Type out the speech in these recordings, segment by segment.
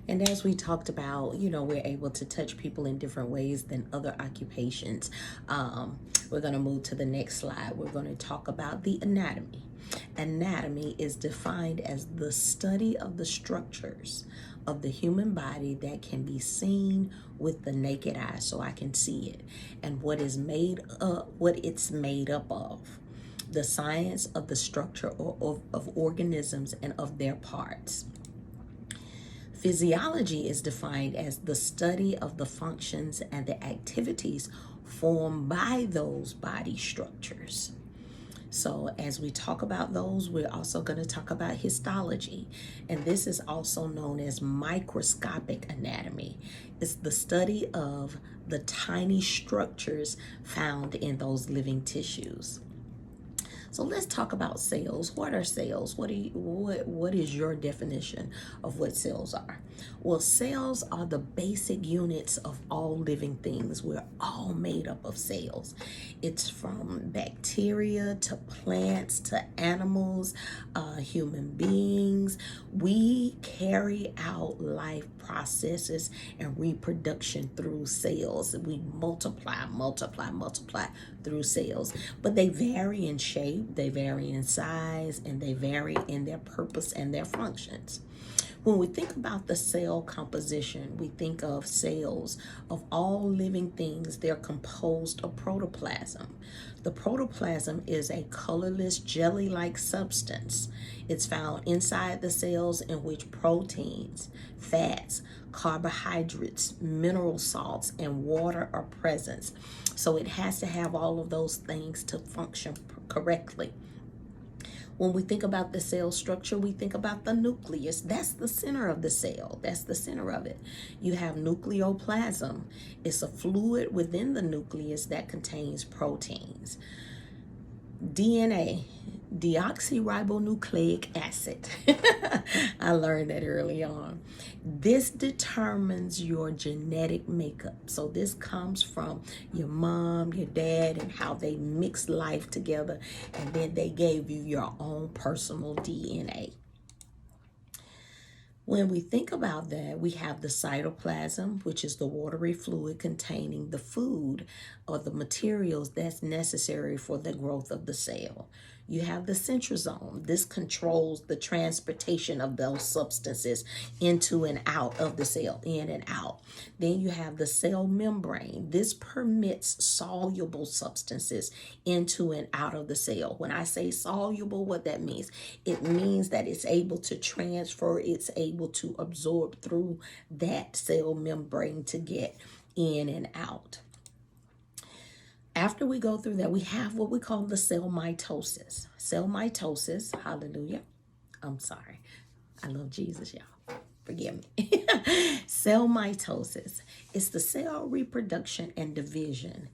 And as we talked about, we're able to touch people in different ways than other occupations. We're going to move to the next slide. We're going to talk about the anatomy. Anatomy is defined as the study of the structures of the human body that can be seen with the naked eye, so I can see it, and what it's made up of. The science of the structure of organisms and of their parts. Physiology is defined as the study of the functions and the activities formed by those body structures. So as we talk about those, we're also going to talk about histology. And this is also known as microscopic anatomy. It's the study of the tiny structures found in those living tissues. So let's talk about cells. What are cells? What is your definition of what cells are? Well, cells are the basic units of all living things. We're all made up of cells. It's from bacteria to plants to animals, human beings. We carry out life processes and reproduction through cells. We multiply through cells, but they vary in shape, they vary in size, and they vary in their purpose and their functions. When we think about the cell composition, we think of cells of all living things. They're composed of protoplasm. The protoplasm is a colorless jelly-like substance. It's found inside the cells, in which proteins, fats, carbohydrates, mineral salts, and water are present. So it has to have all of those things to function correctly. When we think about the cell structure, we think about the nucleus. That's the center of the cell. That's the center of it. You have nucleoplasm. It's a fluid within the nucleus that contains proteins. DNA, deoxyribonucleic acid. I learned that early on. This determines your genetic makeup. So this comes from your mom, your dad, and how they mixed life together, and then they gave you your own personal DNA. When we think about that, we have the cytoplasm, which is the watery fluid containing the food or the materials that's necessary for the growth of the cell. You have the centrosome. This controls the transportation of those substances into and out of the cell, in and out. Then you have the cell membrane. This permits soluble substances into and out of the cell. When I say soluble, what that means, it means that it's able to transfer, it's able to absorb through that cell membrane to get in and out. After we go through that, we have what we call the cell mitosis. Cell mitosis, hallelujah. I'm sorry. I love Jesus, y'all. Forgive me. Cell mitosis. It's the cell reproduction and division.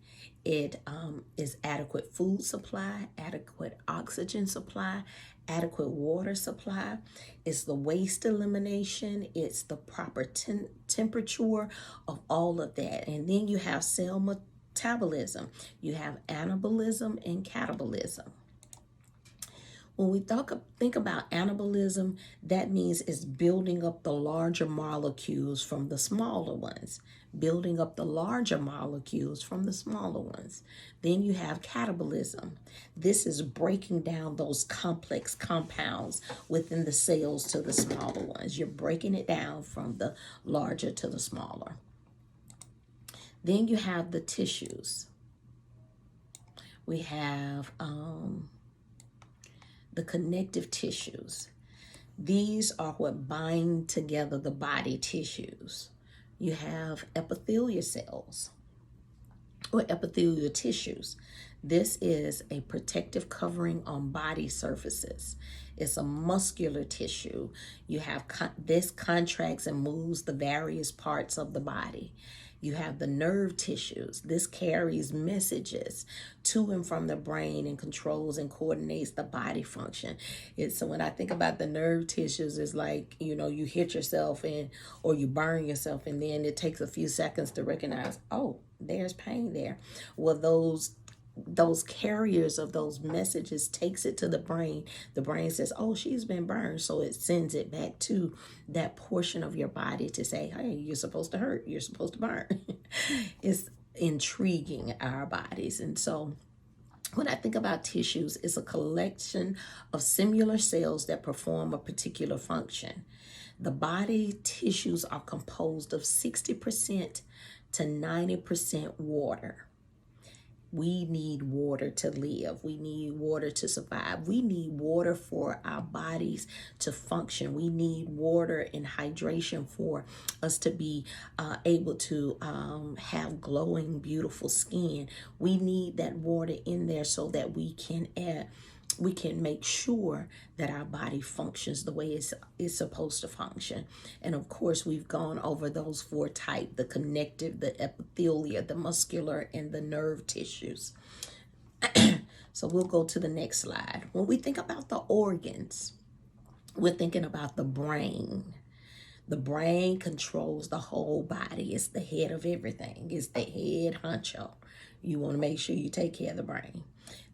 It is adequate food supply, adequate oxygen supply, adequate water supply. It's the waste elimination. It's the proper temperature of all of that. And then you have cell metabolism. You have anabolism and catabolism. When we think about anabolism, that means it's building up the larger molecules from the smaller ones, building up the larger molecules from the smaller ones. Then you have catabolism. This is breaking down those complex compounds within the cells to the smaller ones. You're breaking it down from the larger to the smaller. Then you have the tissues. We have the connective tissues. These are what bind together the body tissues. You have epithelial cells or epithelial tissues. This is a protective covering on body surfaces. It's a muscular tissue. You have this contracts and moves the various parts of the body. You have the nerve tissues. This carries messages to and from the brain and controls and coordinates the body function. So when I think about the nerve tissues, it's like, you hit yourself or you burn yourself, and then it takes a few seconds to recognize, oh, there's pain there. Well, those those carriers of those messages takes it to the brain. The brain says, oh, she's been burned. So it sends it back to that portion of your body to say, hey, you're supposed to hurt. You're supposed to burn. It's intriguing our bodies. And so when I think about tissues, it's a collection of similar cells that perform a particular function. The body tissues are composed of 60% to 90% water. We need water to live. We need water to survive. We need water for our bodies to function. We need water and hydration for us to be able to have glowing, beautiful skin. We need that water in there so that we can make sure that our body functions the way it's supposed to function. And of course, we've gone over those four types: the connective, the epithelia, the muscular, and the nerve tissues. So we'll go to the next slide. When we think about the organs, we're thinking about the brain. The brain controls the whole body. It's the head of everything. It's the head honcho. You want to make sure you take care of the brain.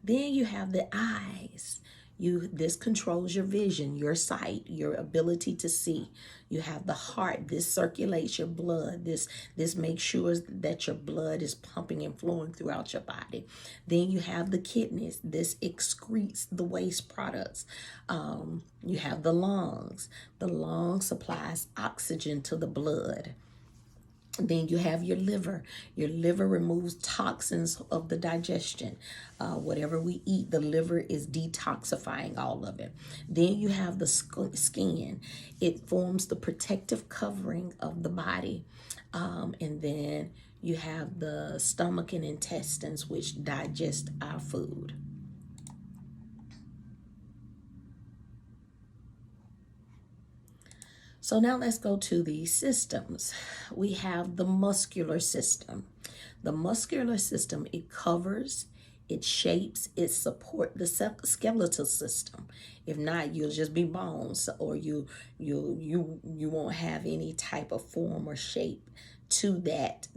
Then you have the eyes. This controls your vision, your sight, your ability to see. You have the heart. This circulates your blood. This makes sure that your blood is pumping and flowing throughout your body. Then you have the kidneys. This excretes the waste products. You have the lungs. The lung supplies oxygen to the blood. Then you have your liver. Your liver removes toxins of the digestion. Whatever we eat, the liver is detoxifying all of it. Then you have the skin. It forms the protective covering of the body. And then you have the stomach and intestines, which digest our food. So now let's go to the systems. We have the muscular system. The muscular system, it covers, it shapes, it supports the skeletal system. If not, you'll just be bones, or you won't have any type of form or shape to that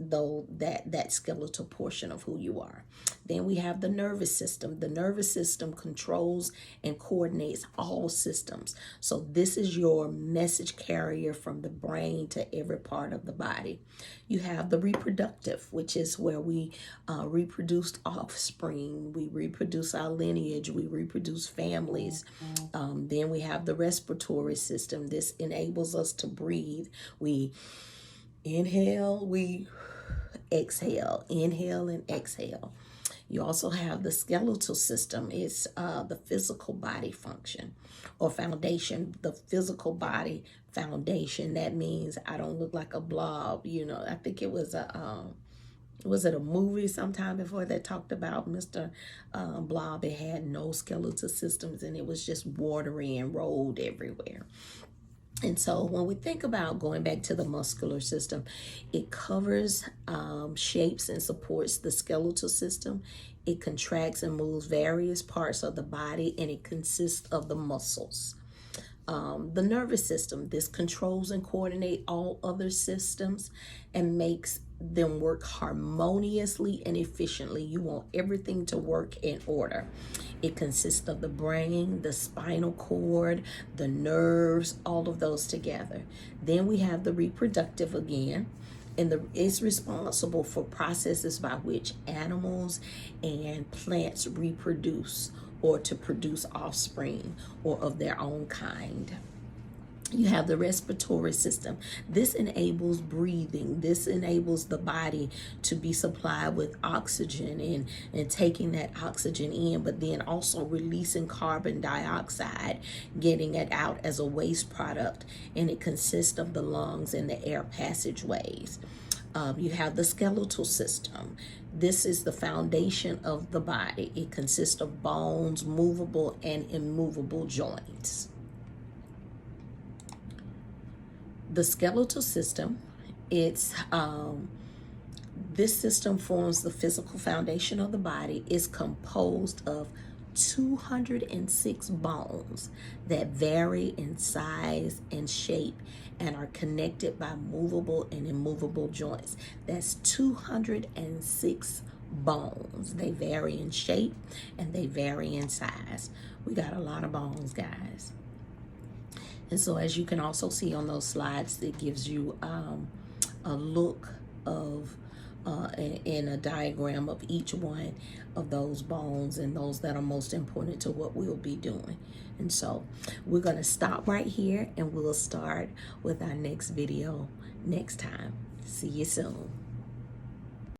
skeletal portion of who you are. Then we have the nervous system. The nervous system controls and coordinates all systems. So this is your message carrier from the brain to every part of the body. You have the reproductive, which is where we reproduce offspring, we reproduce our lineage, we reproduce families. Then we have the respiratory system. This enables us to breathe. We inhale, we exhale, inhale and exhale. You also have the skeletal system. It's the physical body function or foundation, the physical body foundation. That means I don't look like a blob. You know, I think it was a movie sometime before that talked about Mr. Blob. It had no skeletal systems and it was just watery and rolled everywhere. And so when we think about going back to the muscular system, it covers, shapes, and supports the skeletal system. It contracts and moves various parts of the body, and it consists of the muscles. The nervous system, this controls and coordinates all other systems and makes them work harmoniously and efficiently. You want everything to work in order. It consists of the brain, the spinal cord, the nerves, all of those together. Then we have the reproductive again, and it's responsible for processes by which animals and plants reproduce or to produce offspring or of their own kind. You have the respiratory system. This enables breathing. This enables the body to be supplied with oxygen and taking that oxygen in, but then also releasing carbon dioxide, getting it out as a waste product. And it consists of the lungs and the air passageways. You have the skeletal system. This is the foundation of the body. It consists of bones, movable and immovable joints. The skeletal system, this system forms the physical foundation of the body. It's composed of 206 bones that vary in size and shape and are connected by movable and immovable joints. That's 206 bones. They vary in shape and they vary in size. We got a lot of bones, guys. And so as you can also see on those slides, it gives you a look of in a diagram of each one of those bones and those that are most important to what we'll be doing. And so we're going to stop right here and we'll start with our next video next time. See you soon.